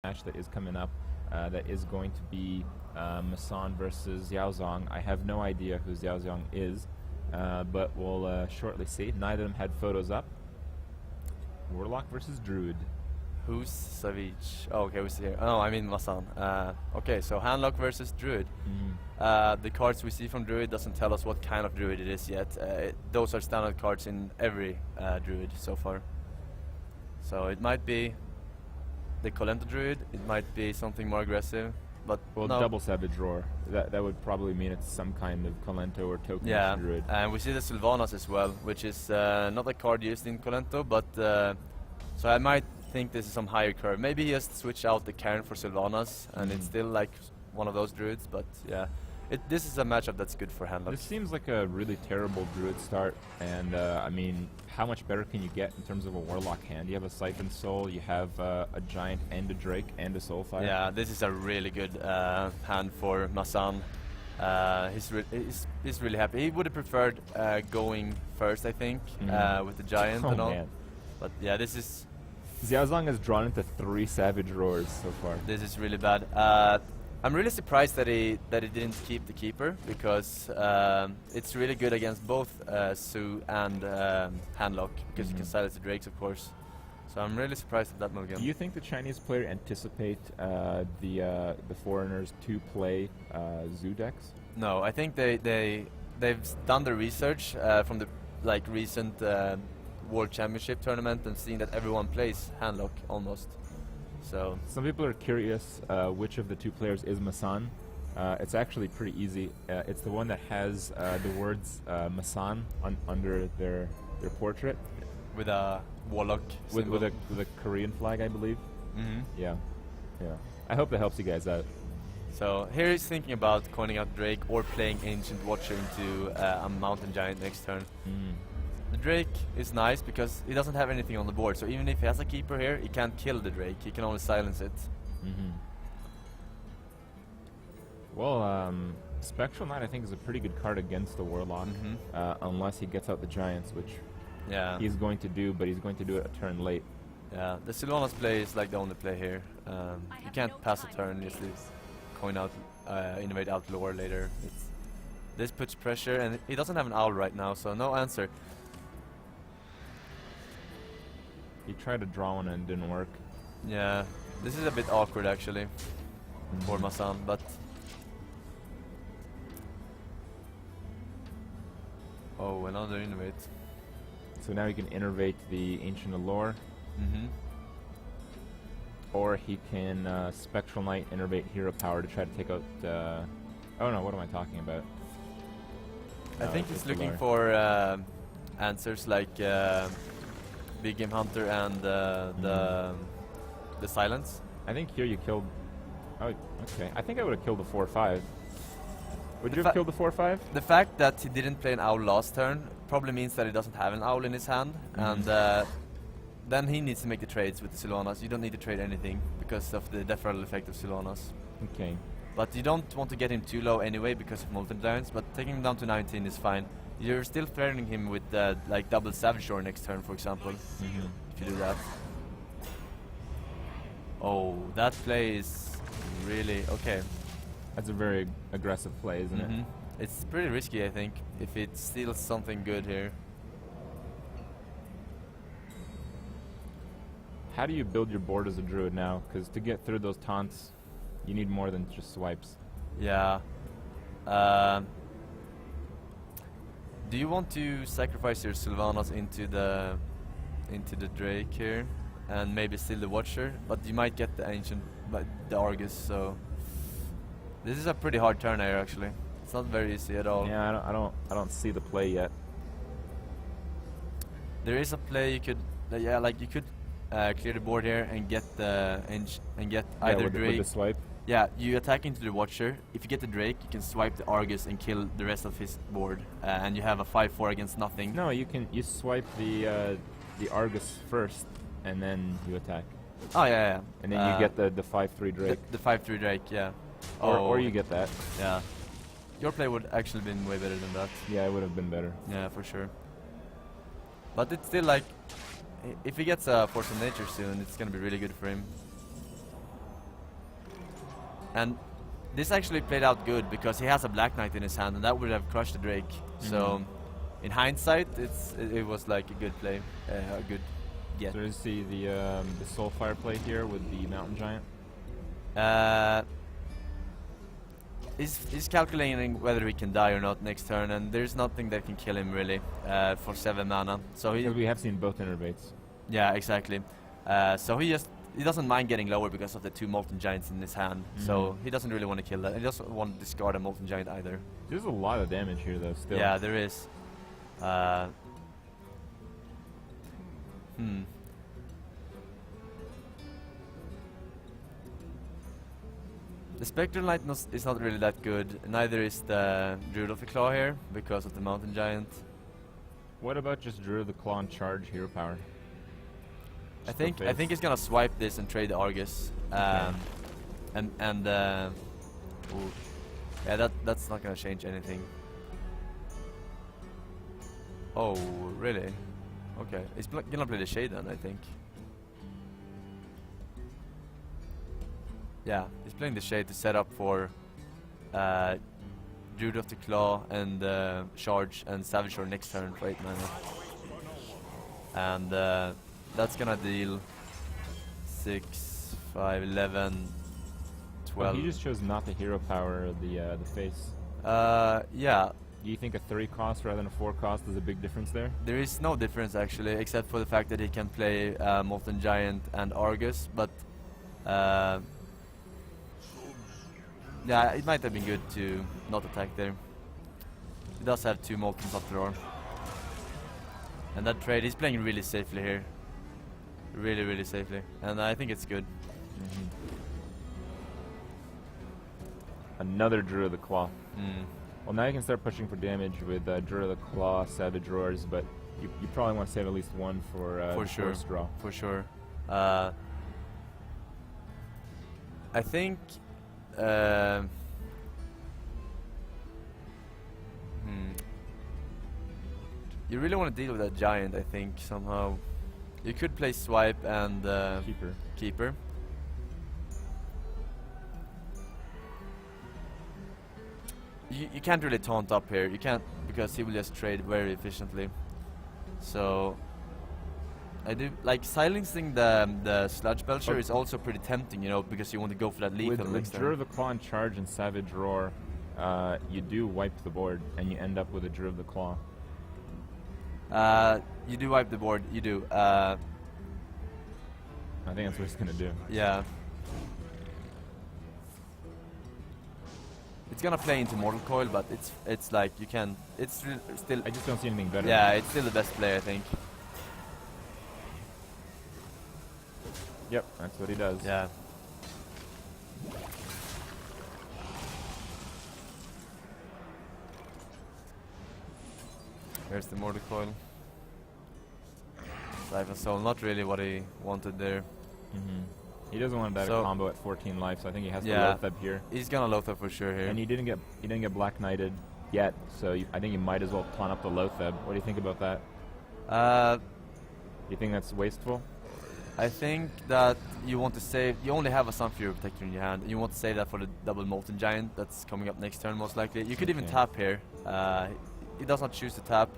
match that is coming up. That is going to be Massan versus Xiaozong. I have no idea who Xiaozong is, but we'll shortly see. Neither of them had photos up. Warlock versus Druid. Who's Savage? Oh, okay, who's here? Oh, I mean Massan. Okay, so Handlock versus Druid. The cards we see from Druid doesn't tell us what kind of Druid it is yet. Those are standard cards in every Druid so far. So it might be the Colento Druid, it might be something more aggressive, but well, no. double Savage Roar. That would probably mean it's some kind of Colento or token Druid. And we see the Sylvanas as well, which is not a card used in Colento, but so I might think this is some higher curve. Maybe he just switched out the Cairn for Sylvanas, and it's still like one of those Druids, but yeah. This is a matchup that's good for Handlock. This seems like a really terrible Druid start, and I mean, how much better can you get in terms of a Warlock hand? You have a Siphon Soul, you have a Giant and a Drake and a Soulfire. Yeah, this is a really good hand for Massan. He's really happy. He would have preferred going first, I think, with the Giant and all. Man. But yeah, this is... Xiaozong has drawn into 3 Savage Roars so far. This is really bad. I'm really surprised that he didn't keep the Keeper, because it's really good against both Su and Handlock, because you can silence the Drakes, of course. So I'm really surprised at that mulligan. Do you think the Chinese player anticipate the foreigners to play Zoo decks? No, I think they've done the research from the recent World Championship tournament and seen that everyone plays Handlock almost. So some people are curious which of the 2 players is Massan. It's actually pretty easy. It's the one that has the words Massan under their portrait, with a Warlock with a Korean flag, I believe. Yeah. I hope that helps you guys out. So here he's thinking about coining out Drake or playing Ancient Watcher into a Mountain Giant next turn. The Drake is nice because he doesn't have anything on the board, so even if he has a Keeper here, he can't kill the Drake, he can only silence it. Well, Spectral Knight I think is a pretty good card against the Warlock, unless he gets out the Giants, which he's going to do, but he's going to do it a turn late. Yeah, the Sylvanas play is like the only play here. You can't pass a turn, just coin out, innovate out lore later. This puts pressure, and he doesn't have an Owl right now, so no answer. He tried to draw one and it didn't work. Yeah, this is a bit awkward actually for Massan, but... Oh, another innovate. So now he can innervate the Ancient Allure. Or he can Spectral Knight, innervate Hero Power to try to take out... oh no, what am I talking about? I think he's looking for answers like Big Game Hunter and the Silence. I think here you killed... Oh, okay. I think I would have killed the 4-5. Would you have killed the 4-5? The fact that he didn't play an Owl last turn probably means that he doesn't have an Owl in his hand, and then he needs to make the trades with the Sylvanas. You don't need to trade anything because of the Death Rattle effect of Sylvanas. Okay. But you don't want to get him too low anyway because of Molten Giants, but taking him down to 19 is fine. You're still threatening him with like double Savage Roar next turn, for example, if you do that. Oh, that play is really... okay. That's a very aggressive play, isn't it? It's pretty risky, I think, if it steals something good here. How do you build your board as a Druid now? Because to get through those taunts, you need more than just swipes. Yeah. Do you want to sacrifice your Sylvanas into the Drake here, and maybe steal the Watcher? But you might get the Ancient, the Argus. So this is a pretty hard turn here, actually. It's not very easy at all. Yeah, I don't see the play yet. There is a play you could, like you could clear the board here and get the either Drake. With the swipe. Yeah, you attack into the Watcher. If you get the Drake, you can swipe the Argus and kill the rest of his board, and you have a 5/4 against nothing. No, you swipe the Argus first, and then you attack. Oh yeah. And then you get the 5/3 Drake. The 5/3 Drake, yeah. Or you get that. Yeah. Your play would actually been way better than that. Yeah, it would have been better. Yeah, for sure. But it's still, like, if he gets a Force of Nature soon, it's gonna be really good for him. And this actually played out good because he has a Black Knight in his hand, and that would have crushed the Drake. So, in hindsight, it was like a good play, a good get. So you see the Soulfire play here with the Mountain Giant. He's calculating whether he can die or not next turn, and there's nothing that can kill him really for 7 mana. So Because we have seen both innervates. yeah, exactly. So he doesn't mind getting lower because of the 2 Molten Giants in his hand. So he doesn't really want to kill that. He doesn't want to discard a Molten Giant either. There's a lot of damage here though. Still. Yeah, there is. The Spectral Knight is not really that good. Neither is the Druid of the Claw here because of the Mountain Giant. What about just Druid of the Claw and charge hero power? I think he's gonna swipe this and trade the Argus. Okay. Ooh. Yeah, that's not gonna change anything. Oh, really? Okay, he's gonna play the Shade then, I think. Yeah, he's playing the Shade to set up for Druid of the Claw and Charge and Savage Sword next turn for 8 mana. And that's gonna deal 6, 5, 11, 12. Well, he just chose not the hero power, the face. Yeah. Do you think a 3 cost rather than a 4 cost is a big difference there? There is no difference actually, except for the fact that he can play Molten Giant and Argus, but yeah, it might have been good to not attack there. He does have 2 Moltens up the drawer. And that trade, he's playing really safely here. Really, really safely. And I think it's good. Another Druid of the Claw. Well, now you can start pushing for damage with Druid of the Claw, Savage Roars, but you probably want to save at least one for sure. first draw. For sure. I think you really want to deal with that Giant, I think, somehow. You could play Swipe and Keeper. You can't really taunt up here. You can't, because he will just trade very efficiently. So I do like silencing the Sludge Belcher is also pretty tempting, you know, because you want to go for that lethal next turn. With Druid of the Claw and Charge and Savage Roar, you do wipe the board and you end up with a Druid of the Claw. You do wipe the board. You do. I think that's what he's gonna do. Yeah. It's gonna play into Mortal Coil, but it's like you can. It's still. I just don't see anything better. Yeah, it's still the best play, I think. Yep, that's what he does. Yeah. Here's the Mortal Coil. Siphon Soul, not really what he wanted there. He doesn't want to die So a combo at 14 life, so I think he has to Yeah. Loatheb here. He's gonna Loatheb for sure here. And he didn't get Black Knighted yet, so I think you might as well pawn up the Loatheb. What do you think about that? You think that's wasteful? I think that you want to save. You only have a Sunfury Protector in your hand. You want to save that for the double Molten Giant that's coming up next turn, most likely. You could even Okay. tap here. He does not choose to tap.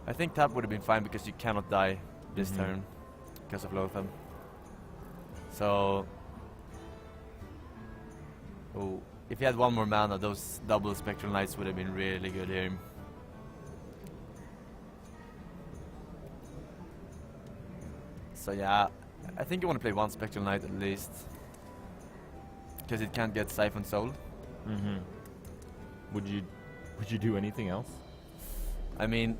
I think tap would have been fine because you cannot die this turn because of Loatheb. So, if he had 1 more mana, those double Spectral Knights would have been really good here. So yeah, I think you want to play 1 Spectral Knight at least, because it can't get Siphon Soul. Would you do anything else? I mean,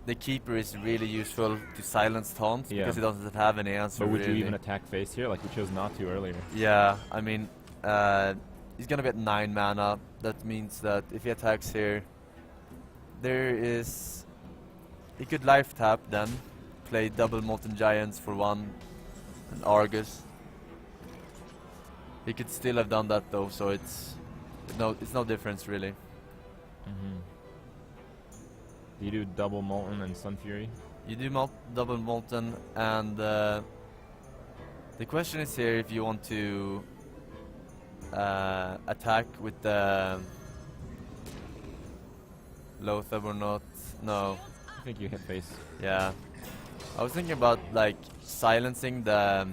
the Keeper is really useful to silence taunts Yeah. because he doesn't have any answer. But would really. you even attack face here? Like you chose not to earlier. Yeah, I mean, he's gonna be at 9 mana. That means that if he attacks here, he could life tap then, play double Molten Giants for 1, and Argus. He could still have done that though, so it's no difference really. Do you do double Molten and Sun Fury? You do double Molten, and the question is here if you want to attack with the Lothab or not. No. I think you hit face. Yeah. I was thinking about like silencing the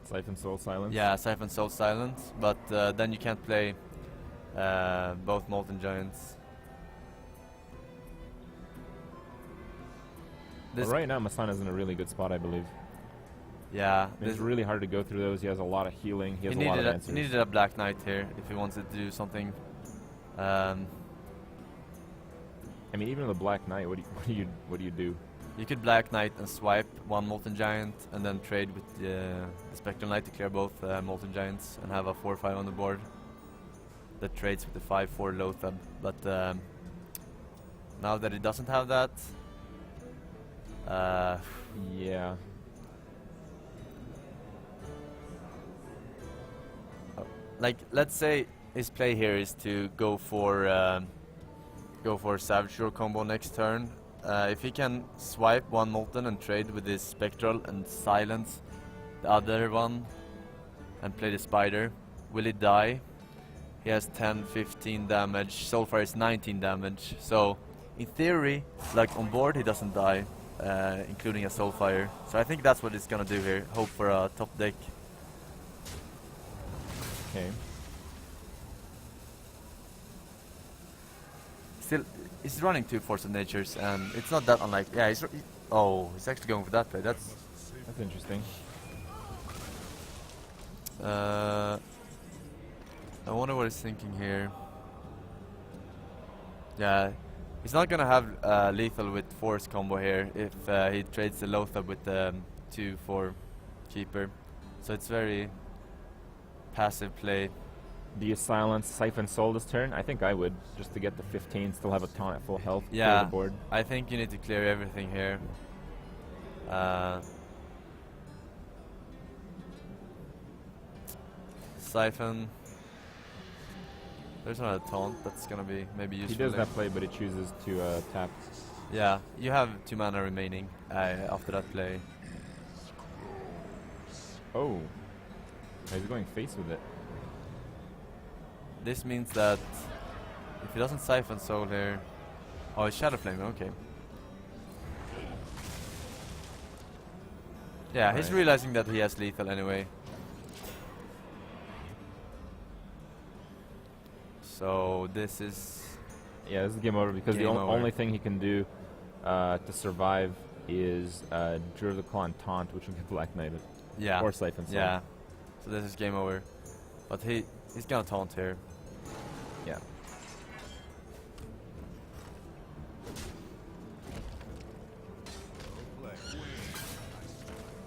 Siphon Soul Silence. yeah, Siphon Soul Silence, but then you can't play both Molten Giants. Well, right now, Massan is in a really good spot, I believe. Yeah, It's really hard to go through those. He has a lot of healing. He has a lot of answers. he needed a Black Knight here if he wanted to do something. I mean, even with a Black Knight, what do you do? You could Black Knight and swipe one Molten Giant and then trade with the Spectral Knight to clear both Molten Giants and have a 4/5 on the board that trades with the 5/4 Lothab. But now that he doesn't have that, Yeah. like let's say his play here is to go for Savage Roar combo next turn. If he can swipe one Molten and trade with his Spectral and silence the other one and play the Spider, will he die? He has 10, 15 damage, Soulfire is 19 damage, so in theory, like on board he doesn't die, including a Soulfire. So I think that's what he's gonna do here, hope for a top deck. Okay. Still, he's running 2 Force of Natures, and it's not that unlike. Yeah, he's he's actually going for that play. That's interesting. I wonder what he's thinking here. Yeah, he's not gonna have lethal with Force combo here if he trades the Lothab with the 2/4 keeper. So it's very passive play. Do you silence Siphon Soul this turn? I think I would, just to get the 15, still have a taunt at full health, clear Yeah, the board. I think you need to clear everything here. Siphon. There's another taunt that's gonna be maybe useful. He does there. that play, but he chooses to tap. Yeah, you have 2 mana remaining after that play. Oh. He's going face with it. This means that if he doesn't Siphon Soul here... Oh, it's Shadow Flame, okay. Yeah, he's Right. realizing that he has lethal anyway. So this is... Yeah, this is game over because Game the over. only thing he can do to survive is Druid of the Claw and Taunt, which will get Black Knighted. Yeah. Or Siphon Soul. Yeah. So this is game over. But he's gonna taunt here. Yeah.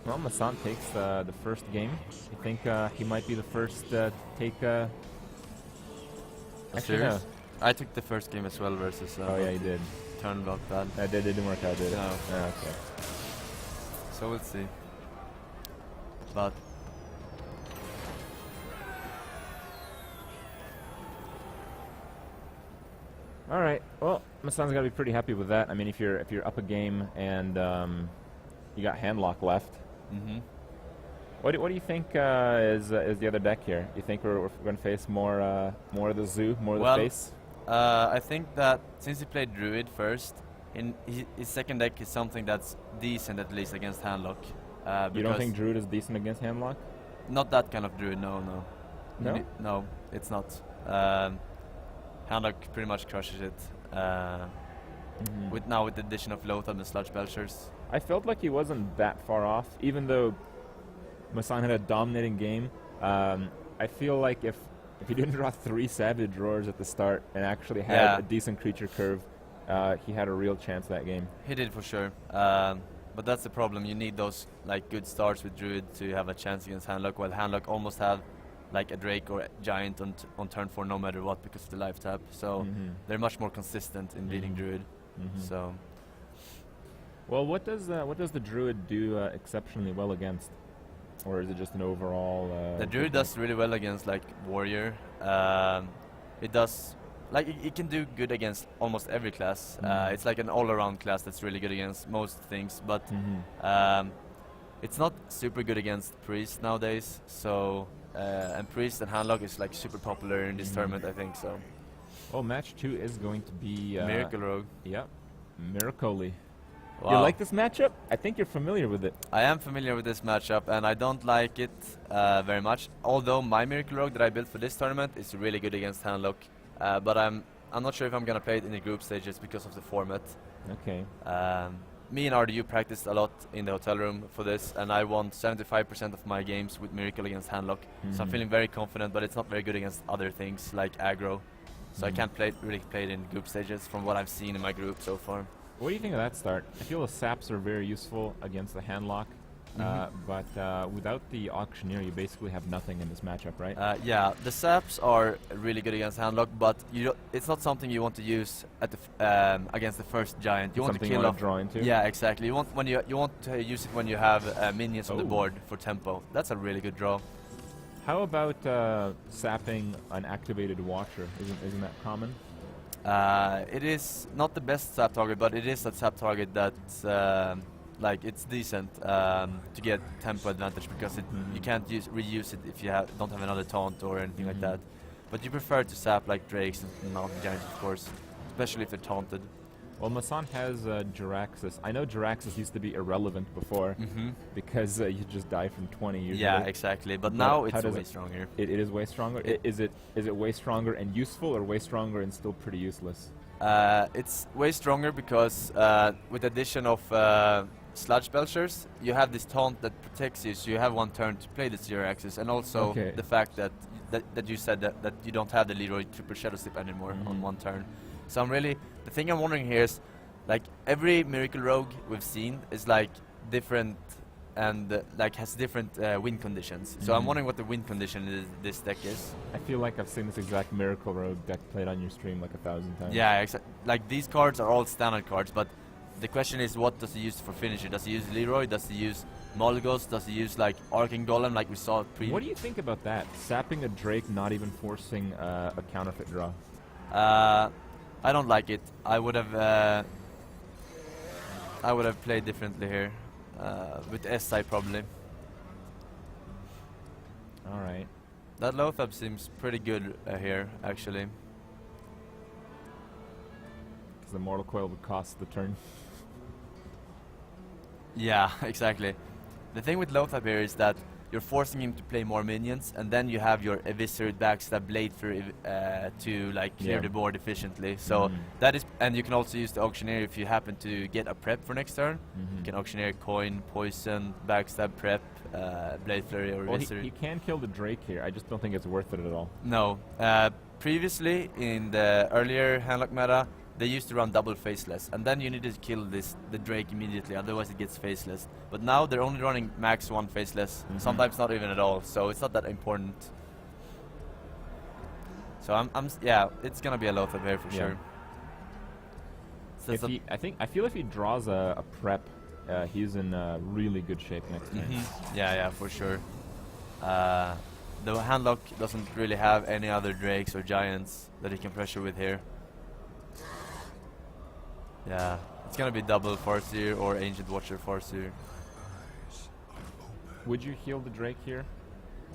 Well, Massan takes the first game. You think he might be the first to take... Actually, no. Serious? I took the first game as well versus... Oh, yeah, you did. Turn block that. It didn't work out, did it? No. Ah, okay. So we'll see. But... All right. Well, Massan's got to be pretty happy with that. I mean, if you're up a game and you got handlock left, Mm-hmm. what do you think is the other deck here? You think we're going to face more of the zoo, more of the face? I think that since he played Druid first, in his second deck is something that's decent at least against handlock. You don't think Druid is decent against handlock? Not that kind of Druid, no. No? No, it's not. Handlock pretty much crushes it. With the addition of Lothab and Sludge Belchers. I felt like he wasn't that far off, even though Massan had a dominating game. I feel like if he didn't draw 3 Savage Roars at the start and actually had a decent creature curve, he had a real chance that game. He did for sure. But that's the problem. You need those like good starts with Druid to have a chance against handlock. While handlock almost have like a Drake or a Giant on turn 4 no matter what because of the life tap. So they're much more consistent in beating Druid. So. Well, what does the Druid do exceptionally well against, or is it just an overall? The Druid does really well against like Warrior. It does like it can do good against almost every class. It's like an all-around class that's really good against most things, but it's not super good against Priest nowadays. So and Priest and Handlock is like super popular in this tournament, I think so. Well, match 2 is going to be Miracle Rogue. Yep, Miracoli. Wow. You like this matchup? I think you're familiar with it. I am familiar with this matchup, and I don't like it very much. Although my Miracle Rogue that I built for this tournament is really good against Handlock, but I'm not sure if I'm gonna play it in the group stages because of the format. Okay. Me and RDU practiced a lot in the hotel room for this, and I won 75% of my games with Miracle against Handlock. So I'm feeling very confident, but it's not very good against other things like aggro. So I can't really play it in group stages from what I've seen in my group so far. What do you think of that start? I feel the saps are very useful against the handlock, but without the auctioneer, you basically have nothing in this matchup, right? Yeah, the saps are really good against handlock, but it's not something you want to use at the against the first giant. You want to kill off. Draw into. Yeah, exactly. You want to use it when you have minions on the board for tempo. That's a really good draw. How about sapping an activated watcher? Isn't that common? It is not the best sap target, but it is a sap target that's like it's decent to get tempo advantage because you can't reuse it if you don't have another taunt or anything like that. But you prefer to sap like Drakes and Mountain Giants, of course, especially if they're taunted. Well, Massan has Jiraxis. I know Jiraxis used to be irrelevant before because you just die from 20 usually. Yeah, exactly. But now it's way stronger. It is way stronger? Is it way stronger and useful, or way stronger and still pretty useless? It's way stronger because with the addition of Sludge Belchers, you have this taunt that protects you, so you have one turn to play the Jiraxis, and also the fact that you said that you don't have the Leroy Triple Shadow Step anymore on one turn. So the thing I'm wondering here is, like, every Miracle Rogue we've seen is like different and like has different win conditions. So I'm wondering what the win condition this deck is. I feel like I've seen this exact Miracle Rogue deck played on your stream like 1,000 times. Yeah, like these cards are all standard cards, but the question is, what does he use for finisher? Does he use Leroy? Does he use Molgos? Does he use like Arcane Golem like we saw previously? What do you think about that? Sapping a Drake, not even forcing a counterfeit draw. I don't like it. I would have played differently here, with SI probably. All right. That Lothab seems pretty good here, actually. Because the Mortal Coil would cost the turn. Yeah, exactly. The thing with Lothab here is that you're forcing him to play more minions, and then you have your Eviscerate Backstab Blade through to like clear the board efficiently. So that is, and you can also use the Auctioneer if you happen to get a prep for next turn. You can Auctioneer Coin, Poison, Backstab Prep, Blade Flurry, or Eviscerate. He can kill the Drake here. I just don't think it's worth it at all. No. Previously, in the earlier Handlock meta, they used to run double Faceless, and then you need to kill the Drake immediately, otherwise it gets Faceless. But now they're only running max one Faceless, sometimes not even at all, so it's not that important. So yeah, it's gonna be a Lothab here for sure. So I feel if he draws a prep, he's in really good shape next turn. Yeah, for sure. The Handlock doesn't really have any other Drakes or Giants that he can pressure with here. Yeah, it's gonna be double Farseer or Ancient Watcher Farseer. Would you heal the Drake here?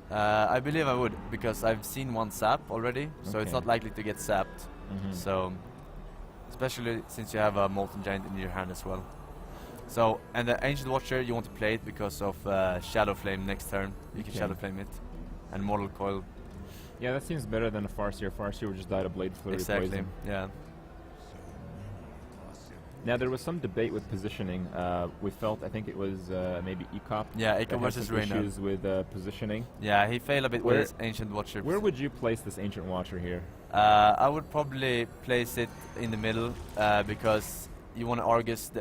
I believe I would, because I've seen one sap already, so it's not likely to get sapped. So, especially since you have a Molten Giant in your hand as well. So, and the Ancient Watcher, you want to play it because of Shadow Flame next turn. You can Shadow Flame it, and Mortal Coil. Yeah, that seems better than a Farseer. Farseer would just die to Blade Flurry poison. Yeah. Now, there was some debate with positioning. We felt, I think it was maybe Ecop. Yeah, Ecop versus Reyna. Issues with positioning. Yeah, he failed a bit with his Ancient Watcher. Where would you place this Ancient Watcher here? I would probably place it in the middle because you want to Argus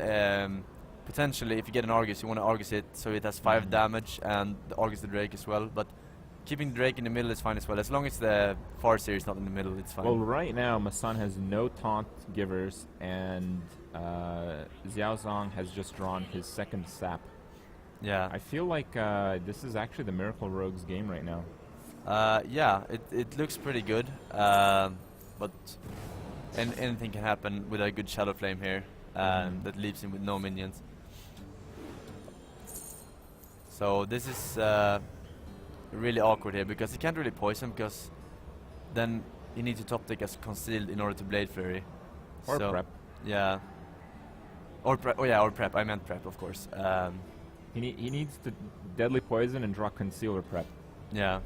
potentially, if you get an Argus, you want to Argus it so it has 5 damage and Argus the Drake as well. But keeping the Drake in the middle is fine as well. As long as the Farseer is not in the middle, it's fine. Well, right now, Massan has no taunt givers, and Xiaozong has just drawn his second sap. Yeah. I feel like this is actually the Miracle Rogue's game right now. Yeah, it looks pretty good, but anything can happen with a good Shadow Flame here that leaves him with no minions. So this is really awkward here because he can't really poison because then you need to top deck as concealed in order to Blade Flurry. Or So, prep. Yeah. Or prep. Oh yeah, or prep. I meant prep, of course. He needs to deadly poison and draw conceal or prep. Yeah.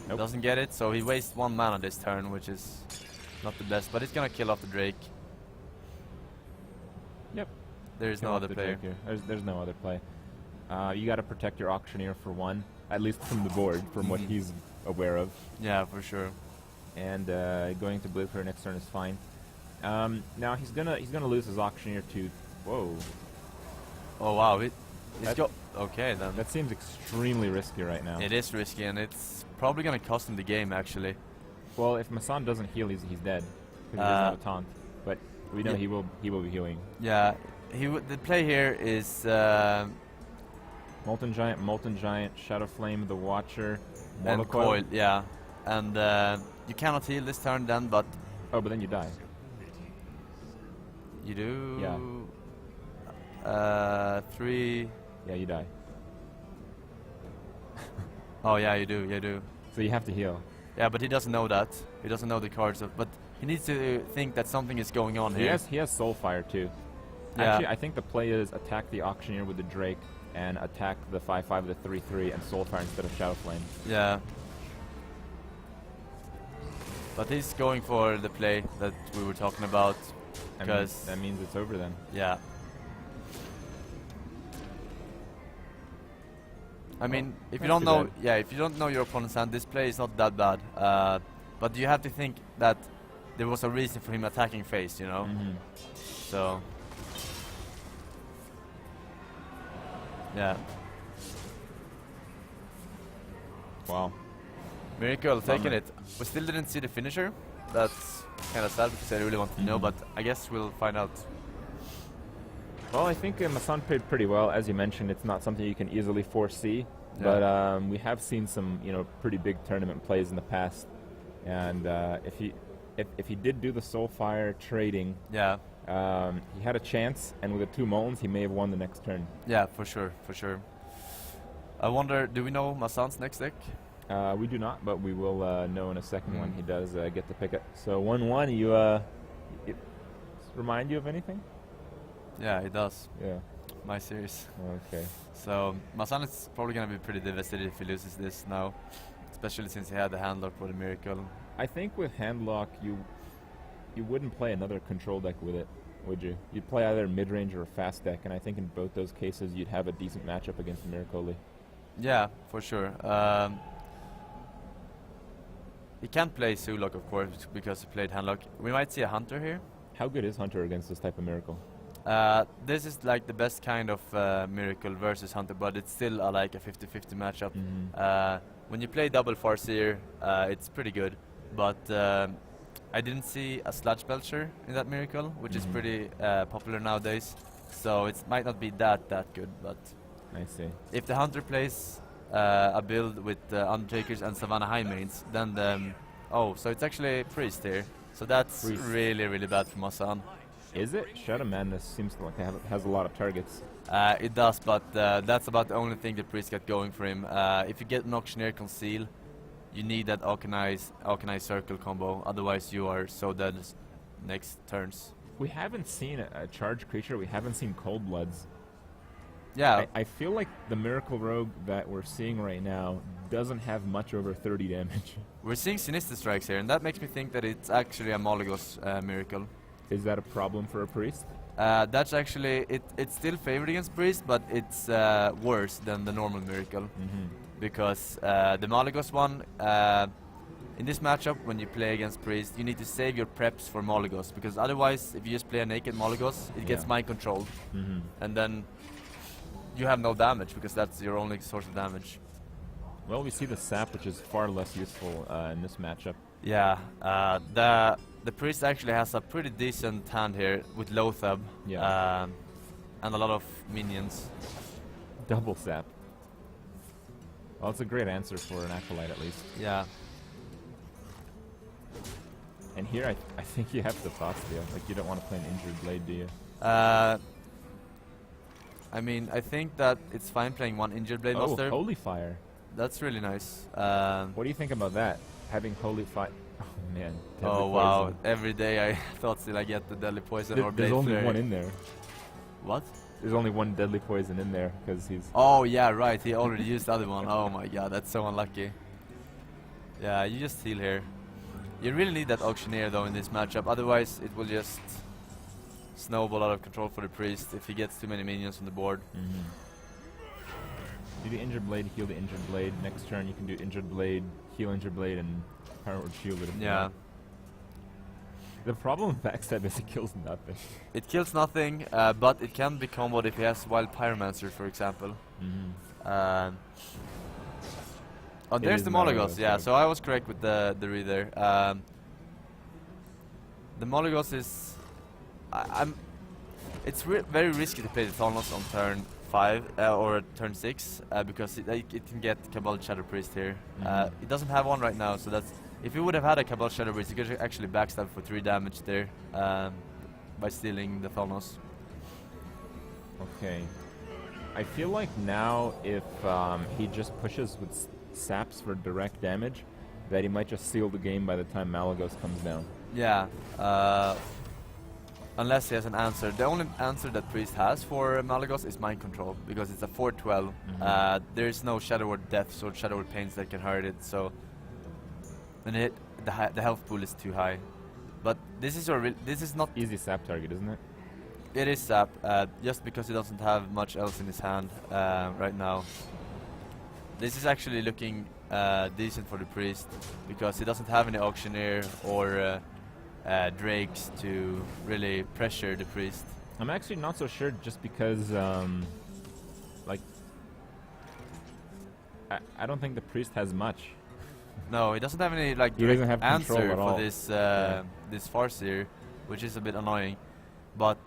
Nope. Doesn't get it, so he wastes 1 mana this turn, which is not the best, but it's gonna kill off the Drake. Yep. There's Kill no off other the player. Drake here. There's no other play. You got to protect your Auctioneer for one, at least from the board, from what he's aware of. Yeah, for sure. And going to Blade for next turn is fine. Now he's gonna lose his Auctioneer to. Whoa. Oh wow, he's That- got. Okay then. That seems extremely risky right now. It is risky, and it's probably gonna cost him the game actually. Well, if Massan doesn't heal, he's dead. Because he doesn't have a taunt. But we know yeah. he will be healing. Yeah, the play here is Molten Giant, Shadow Flame, the Watcher, and Mortal Coil. Yeah, and you cannot heal this turn then, but Oh, but then you die. you do. Yeah. 3. Yeah, you die. Oh yeah, you do. You do. So you have to heal. Yeah, but he doesn't know that. He doesn't know the cards. But he needs to think that something is going on here. He has Soulfire too. Yeah. Actually, I think the play is attack the Auctioneer with the Drake and attack the 5/5 with the 3/3 and Soulfire instead of Shadow Flame. Yeah. But he's going for the play that we were talking about. I mean, Because that means it's over then. yeah. I mean, if you Not don't too know, bad. yeah, if you don't know your opponent's hand, this play is not that bad. But you have to think that there was a reason for him attacking face, you know. Mhm. So yeah, Wow. Miracle taking Bummer. it. We still didn't see the finisher. That's kind of sad because I really want to know, Mhm. but I guess we'll find out. Well, I think Massan played pretty well. As you mentioned, it's not something you can easily foresee. Yeah. But we have seen some, pretty big tournament plays in the past. And if he did do the Soulfire trading, Yeah, he had a chance. And with the 2 Molens, he may have won the next turn. yeah, for sure, for sure. I wonder, do we know Massan's next deck? We do not, but we will know in a second when Mm. he does get to pick it. So 1-1, it remind you of anything? Yeah, he does. Yeah. My series. Okay. So Massan is probably gonna be pretty devastated if he loses this now, especially since he had the handlock for the Miracle. I think with Handlock, you wouldn't play another control deck with it, would you? You'd play either mid-range or a fast deck, and I think in both those cases you'd have a decent matchup against Miracoli. Yeah, for sure. He can't play Zulok, of course, because he played handlock. We might see a Hunter here. How good is Hunter against this type of Miracle? This is like the best kind of Miracle versus Hunter, but it's still like a 50-50 matchup. Mhm. When you play double Farseer, it's pretty good, but I didn't see a Sludge Belcher in that Miracle, which is Mhm. pretty popular nowadays. So it might not be that good, but I see. if the Hunter plays a build with Undertakers and Savannah High mains, then so it's actually Priest here. So that's Priest. really bad for Massan. Is it? Shadow Madness seems to has a lot of targets. It does, but that's about the only thing the Priest got going for him. If you get an Auctioneer Conceal, you need that Alchanize Circle combo, otherwise you are so dead next turns. We haven't seen a charged creature. We haven't seen Cold Bloods. Yeah, I feel like the Miracle Rogue that we're seeing right now doesn't have much over 30 damage. we're seeing Sinister Strikes here, and that makes me think that it's actually a Molygos Miracle. Is that a problem for a Priest? That's actually, it's still favored against Priest, but it's worse than the normal Miracle. Mm-hmm. Because the Molygos one, in this matchup, when you play against Priest, you need to save your preps for Molygos, because otherwise, if you just play a naked Molygos, it gets Yeah. mind controlled, Mm-hmm. and then you have no damage, because that's your only source of damage. Well, we see the sap, which is far less useful in this matchup. Yeah, the Priest actually has a pretty decent hand here with Loatheb, Yeah. and a lot of minions. Double sap. Well, it's a great answer for an Acolyte, at least. Yeah. And here, I think you have to toss deal. Like, you don't want to play an injured blade, do you? I mean, I think that it's fine playing one Injured Blade Oh, Master. Holy Fire. That's really nice. What do you think about that? Having Holy Fire. Oh man. Deadly Oh wow! Poison. Every day I thought still I get the Deadly Poison or There's Blade only Flare. one in there. What? There's only one Deadly Poison in there because he's. Oh yeah, right. He already used the other one. Oh my god, that's so unlucky. Yeah, you just heal here. You really need that Auctioneer though in this matchup. Otherwise, it will just snowball out of control for the Priest if he gets too many minions on the board. Do the Injured Blade, heal the Injured Blade. Next turn you can do Injured Blade, heal Injured Blade, and Power Word Shield it. Yeah. The problem with backstab is it kills nothing. It kills nothing, but it can be comboed if he has Wild Pyromancer, for example. Oh, It there's is the Molygos. Molygos, Yeah, right. so I was correct with the read there. The Molygos is, it's very risky to play the Thanos on turn 5 or turn 6 because it can get Cabal Shadow Priest here. It doesn't have one right now, so that's if he would have had a Cabal Shadow Priest, he could actually backstab for 3 damage there by stealing the Thanos. Okay. I feel like now if he just pushes with saps for direct damage, that he might just seal the game by the time Malagos comes down. Yeah, unless he has an answer. The only answer that Priest has for Malagos is Mind Control, because it's a 4/12. There is no Shadow Word Deaths or Shadow Word Pains that can hurt it, so and the health pool is too high. But this is not Easy sap target, isn't it? It is Sap, just because he doesn't have much else in his hand right now. This is actually looking decent for the Priest, because he doesn't have any Auctioneer or Drakes to really pressure the Priest. I'm actually not so sure, just because like I don't think the Priest has much. No, he doesn't have any like He doesn't have answer control at for all. this this Farseer, which is a bit annoying. But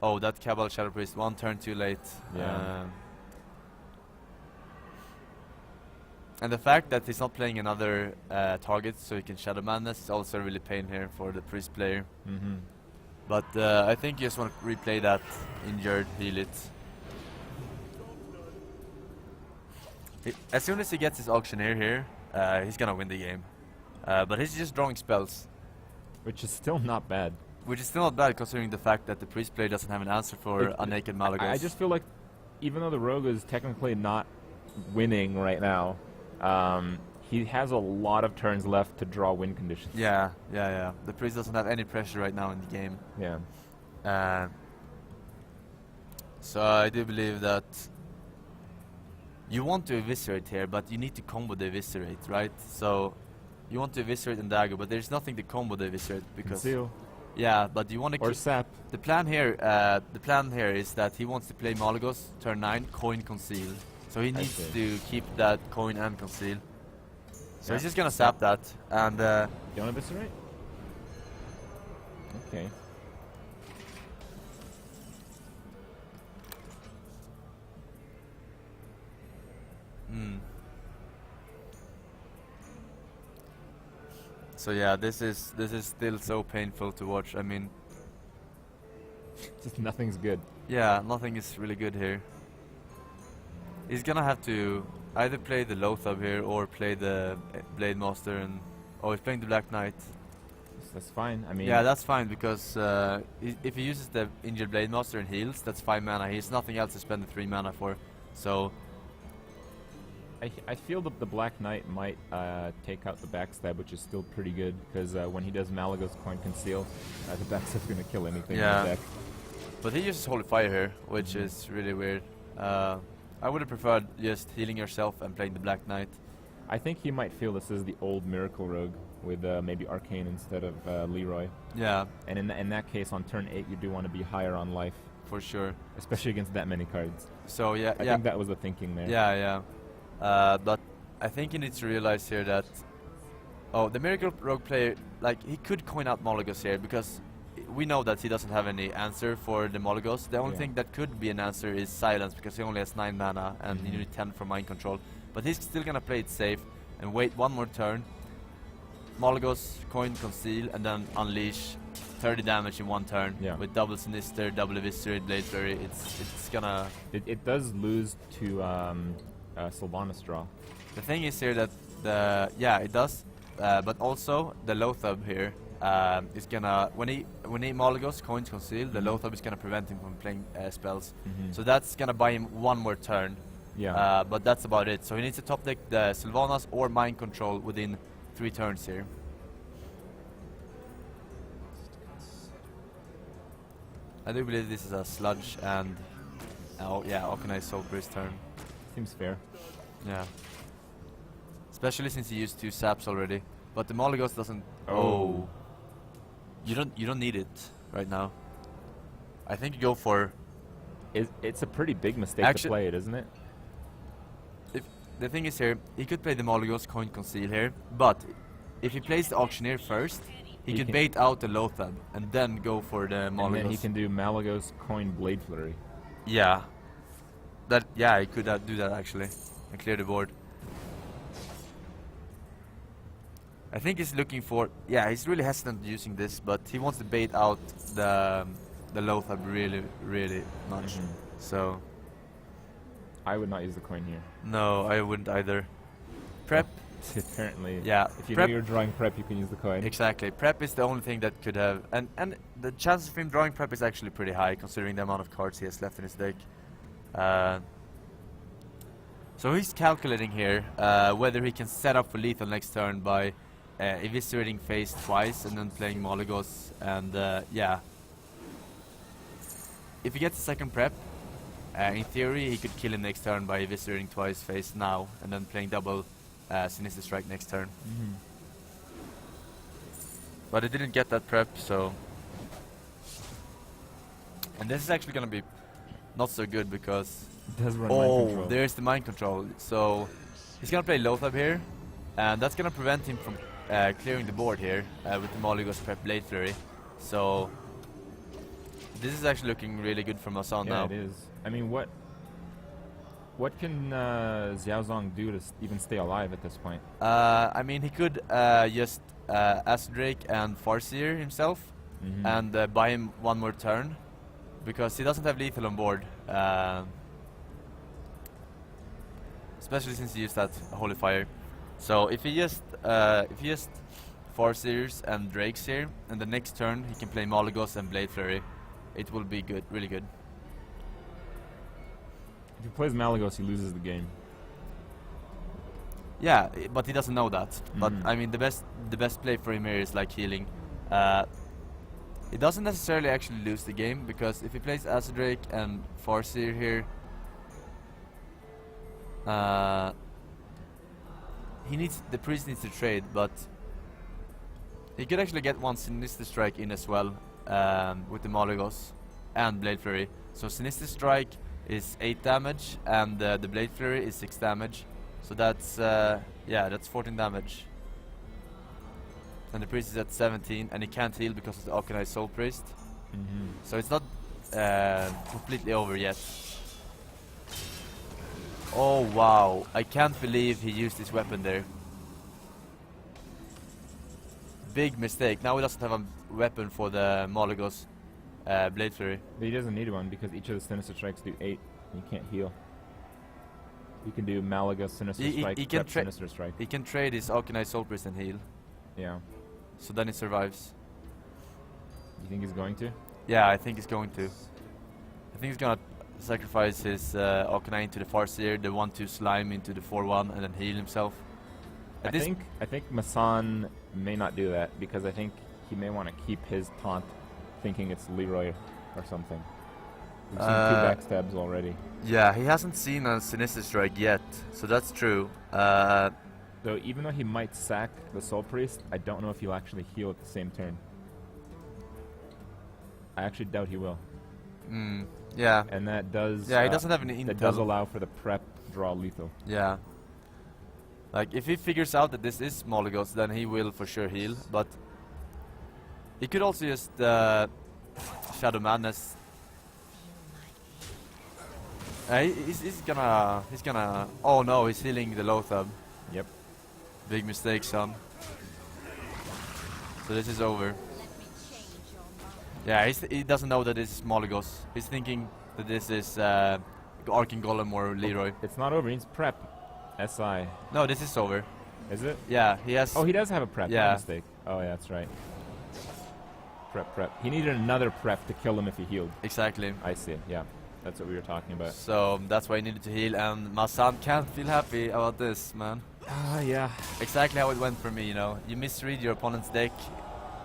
oh, that Cabal Shadow Priest, 1 turn too late. Yeah. And the fact that he's not playing another target, so he can Shadow Madness, is also really pain here for the Priest player. But I think you just want to replay that injured, heal it. As soon as he gets his Auctioneer here, he's gonna win the game. But he's just drawing spells, Which is still not bad. which is still not bad considering the fact that the Priest player doesn't have an answer for a naked Malagos. I just feel like, even though the Rogue is technically not winning right now, he has a lot of turns left to draw win conditions. Yeah. The Priest doesn't have any pressure right now in the game. Yeah. So I do believe that you want to eviscerate here, but you need to combo the eviscerate, right? So you want to eviscerate and dagger, but there's nothing to combo the eviscerate because Conceal. yeah, but you want to Or sap. the plan here is that he wants to play Malagos turn 9, coin conceal. So he needs see. to keep that coin and conceal. So Yeah. he's just gonna sap that and You want to eviscerate? Okay. So yeah, this is still so painful to watch. I mean, Just nothing's good. yeah, nothing is really good here. He's gonna have to either play the Lothab here or play the Blade Master, and oh, he's playing the Black Knight. That's fine. I mean, Yeah, that's fine because if he uses the Injured Blade Master and heals, that's 5 mana. He has nothing else to spend the 3 mana for. So I feel that the Black Knight might take out the backstab, which is still pretty good, because when he does Malagos Coin Conceal, the backstab's going to kill anything in Yeah. the deck. but he uses Holy Fire here, which is really weird. I would have preferred just healing yourself and playing the Black Knight. I think he might feel this is the old Miracle Rogue with maybe Arcane instead of Leroy. Yeah, And in that case, on turn 8, you do want to be higher on life, for sure. especially against that many cards. So yeah, I think that was the thinking there. Yeah. But I think you need to realize here that the Miracle Rogue player, like, he could coin out Malagos here because we know that he doesn't have any answer for the Malagos. The only Yeah. thing that could be an answer is Silence, because he only has 9 mana and you need 10 for Mind Control. But he's still gonna play it safe and wait one more turn. Malagos, coin, conceal, and then unleash 30 damage in one turn. Yeah. With double Sinister, double Eviscerate, Blade Flurry, it's gonna... It does lose to Sylvanas draw. The thing is here that yeah, it does, but also the Loathub here is gonna when he Malygos coins conceal, the Loathub is gonna prevent him from playing spells. So that's gonna buy him one more turn. Yeah. But that's about it. So he needs to top deck the Sylvanas or Mind Control within 3 turns here. I do believe this is a Sludge and oh yeah, Okanai Soul Priest turn. Seems fair. Yeah. Especially since he used 2 saps already. But the Malygos doesn't... Oh. You don't need it right now. I think you go for... It's a pretty big mistake to play it, isn't it? If the thing is here, he could play the Malygos Coin Conceal here, but if he plays the Auctioneer first, he can bait out the Loathub and then go for the Malygos. And then he can do Malygos Coin Blade Flurry. Yeah. Yeah, he could do that actually and clear the board. I think he's looking for... Yeah, he's really hesitant using this, but he wants to bait out the Loathub really, really much. So... I would not use the coin here. No, I wouldn't either. Prep... Apparently, yeah. If you know you're drawing prep, you can use the coin. Exactly. Prep is the only thing that could have... And the chances of him drawing prep is actually pretty high, considering the amount of cards he has left in his deck. So he's calculating here whether he can set up for lethal next turn by eviscerating face twice and then playing Malygos, and yeah. If he gets a second prep, in theory he could kill him next turn by eviscerating twice face now and then playing double Sinister Strike next turn. But he didn't get that prep, so... And this is actually gonna be not so good because... It does run Mind Control. There's the Mind Control. So he's gonna play Loathub here, and that's gonna prevent him from clearing the board here with the Malygos Prep Blade Flurry. So this is actually looking really good for Massan now. Yeah, it is. I mean, what can Xiaozong do to even stay alive at this point? I mean, he could just Acid Drake and Farseer himself and buy him one more turn, because he doesn't have lethal on board. Especially since he used that Holy Fire. So if he just Farseers and Drakes here, and the next turn he can play Malygos and Blade Flurry, it will be good, really good. If he plays Malygos, he loses the game. Yeah, but he doesn't know that. But I mean, the best play for him here is like healing. He doesn't necessarily actually lose the game, because if he plays Acid Drake and Farseer here, the priest needs to trade, but he could actually get one Sinister Strike in as well with the Malygos and Blade Flurry. So Sinister Strike is 8 damage and the Blade Flurry is 6 damage. So that's yeah, that's 14 damage. And the priest is at 17, and he can't heal because of the Okanai Soul Priest. So it's not completely over yet. Oh wow, I can't believe he used his weapon there. Big mistake. Now he doesn't have a weapon for the Malygos Blade Flurry. But he doesn't need one, because each of the Sinister Strikes do 8, and you can't heal. You can do Malygos Sinister Strike, he can Sinister Strike. He can trade his Okanai Soul Priest and heal. Yeah. So then he survives. You think he's going to? Yeah, I think he's going to. I think he's gonna sacrifice his Okanai into the Farseer, the 1/2 slime into the 4/1, and then heal himself. I think Massan may not do that, because I think he may want to keep his taunt, thinking it's Leroy or something. We've seen 2 backstabs already. Yeah, he hasn't seen a Sinister Strike yet, so that's true. So even though he might sack the Soul Priest, I don't know if he'll actually heal at the same turn. I actually doubt he will. Yeah. And that does... Yeah, he doesn't have any intel. That does allow for the prep draw lethal. Yeah. Like, if he figures out that this is Malygos, then he will for sure heal, but... He could also just Shadow Madness. He's gonna... Oh no, he's healing the Loathub. Yep. Big mistake, son. So this is over. Yeah, he doesn't know that this is Malagos. He's thinking that this is Arkin Golem or Leroy. It's not over. He needs prep. SI. No, this is over. Is it? Yeah, he has. Oh, he does have a prep. Yeah. My mistake. Oh, yeah, that's right. Prep. He needed another prep to kill him if he healed. Exactly. I see. Yeah, that's what we were talking about. So that's why he needed to heal, and Massan can't feel happy about this, man. Yeah. Exactly how it went for me, you know. You misread your opponent's deck,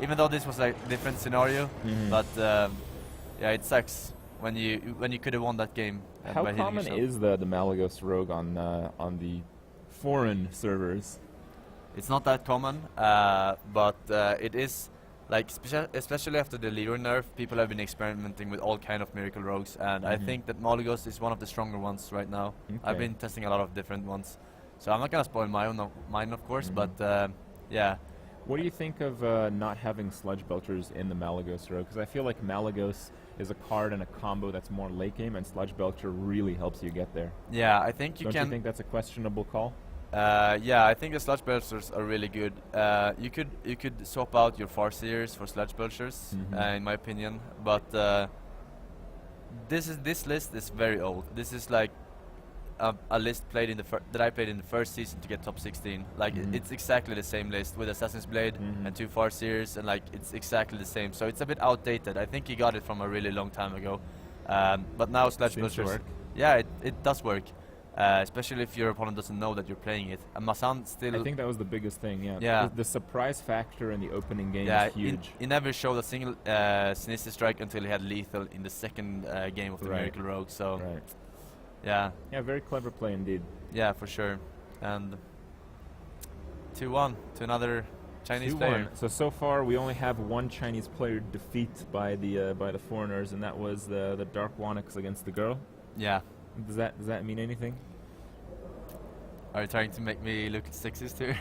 even though this was like a different scenario. But yeah, it sucks when you could have won that game. How by hitting common yourself. is the Malagos Rogue on the foreign servers? It's not that common, but it is like especially after the Leroy nerf, people have been experimenting with all kind of miracle rogues, and I think that Malagos is one of the stronger ones right now. I've been testing a lot of different ones, so I'm not gonna spoil mine of course, but yeah. What do you think of not having Sludge Belchers in the Malagos Rogue? Because I feel like Malagos is a card and a combo that's more late game, and Sludge Belcher really helps you get there. Yeah, I think you Don't can. you think that's a questionable call? Yeah, I think the Sludge Belchers are really good. You could swap out your Farseers for Sludge Belchers, in my opinion. But this list is very old. This is like a list played in that I played in the first season to get top 16. Like it's exactly the same list with Assassin's Blade and 2 Farseers, and like it's exactly the same. So it's a bit outdated. I think he got it from a really long time ago. But now Sludge Belchers, yeah, it does work. Especially if your opponent doesn't know that you're playing it. And Massan still... I think that was the biggest thing, yeah. Yeah. The surprise factor in the opening game yeah, is huge. He never showed a single Sinister Strike until he had lethal in the second game of the Miracle Rogue, so... Right. Yeah. Yeah, very clever play indeed. Yeah, for sure. And 2-1 to another Chinese player. So far we only have one Chinese player defeat by the foreigners, and that was the Dark Wannix against the girl. Yeah. Does that mean anything? Are you trying to make me look sexist here?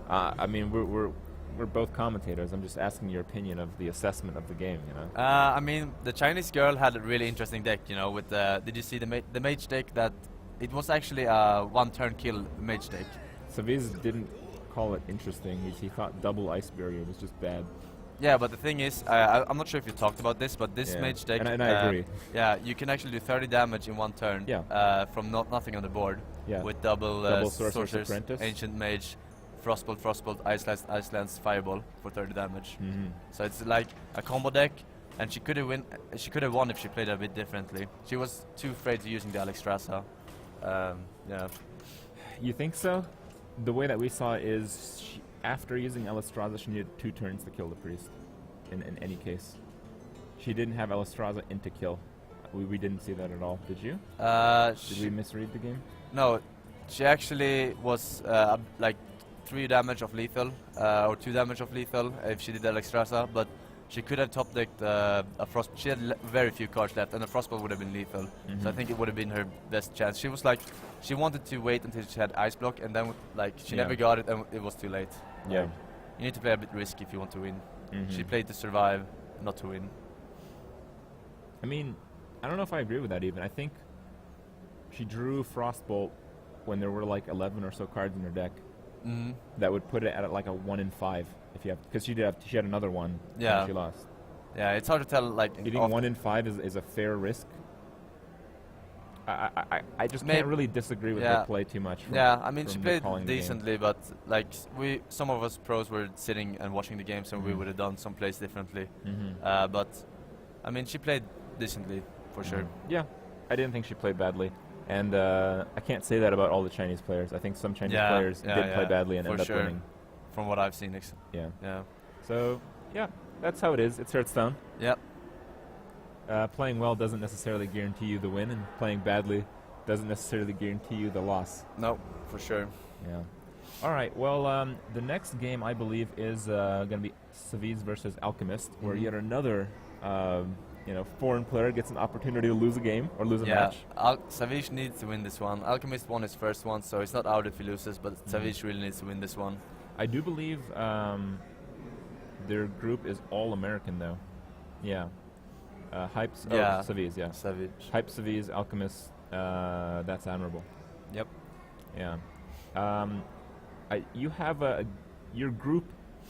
I mean, we're both commentators. I'm just asking your opinion of the assessment of the game, you know. I mean, the Chinese girl had a really interesting deck, you know. With did you see the mage deck? That it was actually a one-turn kill mage deck. Saviz didn't call it interesting. He thought double Ice Barrier was just bad. Yeah, but the thing is, I'm not sure if you talked about this, but this mage deck... And I agree. Yeah, you can actually do 30 damage in one turn from nothing on the board with double Sorcerer's Apprentice, Ancient Mage, Frostbolt, Ice Lance, Fireball for 30 damage. So it's like a combo deck, and she could have won if she played a bit differently. She was too afraid to using the Alexstrasza. Yeah. You think so? The way that we saw it is... After using Alexstrasza, she needed 2 turns to kill the priest. In any case, she didn't have Alexstrasza into kill. We didn't see that at all. Did you? Did we misread the game? No, she actually was like 3 damage of lethal or 2 damage of lethal if she did Alexstrasza, but she could have top decked a frost. She had very few cards left, and a frostball would have been lethal. So I think it would have been her best chance. She was like, she wanted to wait until she had ice block, and then like she never got it, and it was too late. Yeah. You need to play a bit risky if you want to win. She played to survive, not to win. I mean, I don't know if I agree with that even. I think she drew Frostbolt when there were like 11 or so cards in her deck. That would put it at like a 1 in 5 if you have, because she had another one. Yeah. And she lost. Yeah, it's hard to tell. Like, you think 1 in 5 is a fair risk? I just can't really disagree with her play too much. I mean, she played decently, but like some of us pros were sitting and watching the game, so we would have done some plays differently. But I mean, she played decently for sure. Yeah, I didn't think she played badly, and I can't say that about all the Chinese players. I think some Chinese players did play badly and ended up winning. From what I've seen. Yeah. So yeah, that's how it is. It's Hearthstone. Yep. Playing well doesn't necessarily guarantee you the win, and playing badly doesn't necessarily guarantee you the loss. No, for sure. Yeah. All right. Well, the next game I believe is going to be Saviz versus Alchemist, where yet another, foreign player gets an opportunity to lose a game or lose a match. Saviz needs to win this one. Alchemist won his first one, so it's not out if he loses, but Saviz really needs to win this one. I do believe their group is all American, though. Yeah. Saviz, yeah. Saviz. Hype Saviz, Alchemist, that's admirable. Yep. Yeah. You have your group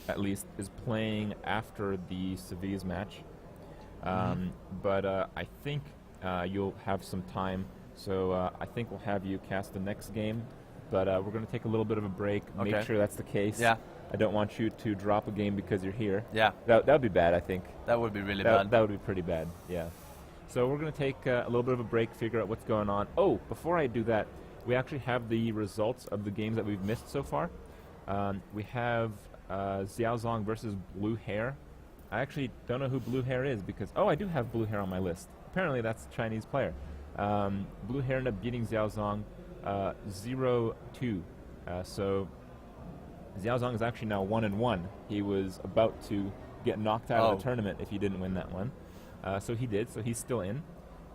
at least, is playing after the Sevillas match. Mhm. But I think you'll have some time, so I think we'll have you cast the next game. But we're going to take a little bit of a break, make Okay. sure that's the case. Yeah. I don't want you to drop a game because you're here. Yeah. That would be bad, I think. That would be really That, bad. that would be pretty bad, yeah. So we're going to take a little bit of a break, figure out what's going on. Oh, before I do that, we actually have the results of the games that we've missed so far. We have Xiaozong versus Blue Hair. I actually don't know who Blue Hair is because... Oh, I do have Blue Hair on my list. Apparently that's a Chinese player. Blue Hair ended up beating Xiaozong 0-2. So Xiaozong is actually now 1-1. He was about to get knocked out of the tournament if he didn't win that one. So he did, so he's still in.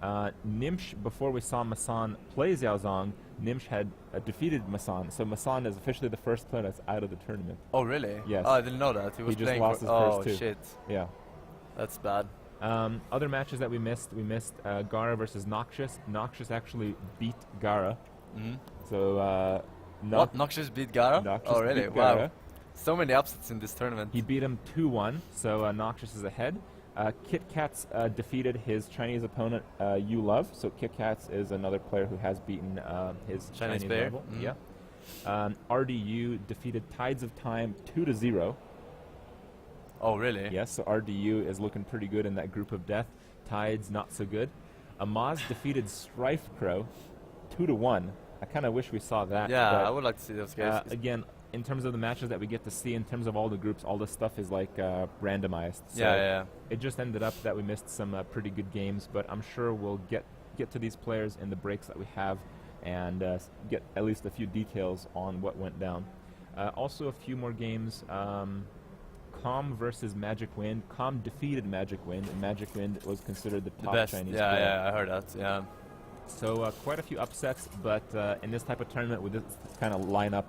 Nimsh, before we saw Massan play Xiaozong, Nimsh had defeated Massan. So Massan is officially the first player that's out of the tournament. Oh, really? Yes. Oh, I didn't know that. He was just playing lost for... his Oh, first two. shit. Yeah. That's bad. Other matches that we missed Gara versus Noxious. Noxious actually beat Gara. Mhm. So What? Noxious beat Gara? Noxious Oh, really? beat Wow. Gara. So many upsets in this tournament. He beat him 2-1, so Noxious is ahead. Kit Kats defeated his Chinese opponent, You Love. So Kit Kats is another player who has beaten his Chinese player? rival. Mhm. Yeah. RDU defeated Tides of Time 2-0. Oh, really? Yes, so RDU is looking pretty good in that group of death. Tides not so good. Amaz defeated Strife Crow 2-1. I kind of wish we saw that. Yeah, but I would like to see those guys. again, in terms of the matches that we get to see, in terms of all the groups, all this stuff is like randomized. So yeah. it just ended up that we missed some pretty good games, but I'm sure we'll get to these players in the breaks that we have and get at least a few details on what went down. Also, a few more games. Calm versus Magic Wind. Calm defeated Magic Wind, and Magic Wind was considered the top best. Chinese Yeah, player. yeah, I heard that. Yeah. So quite a few upsets, but in this type of tournament with this kind of lineup,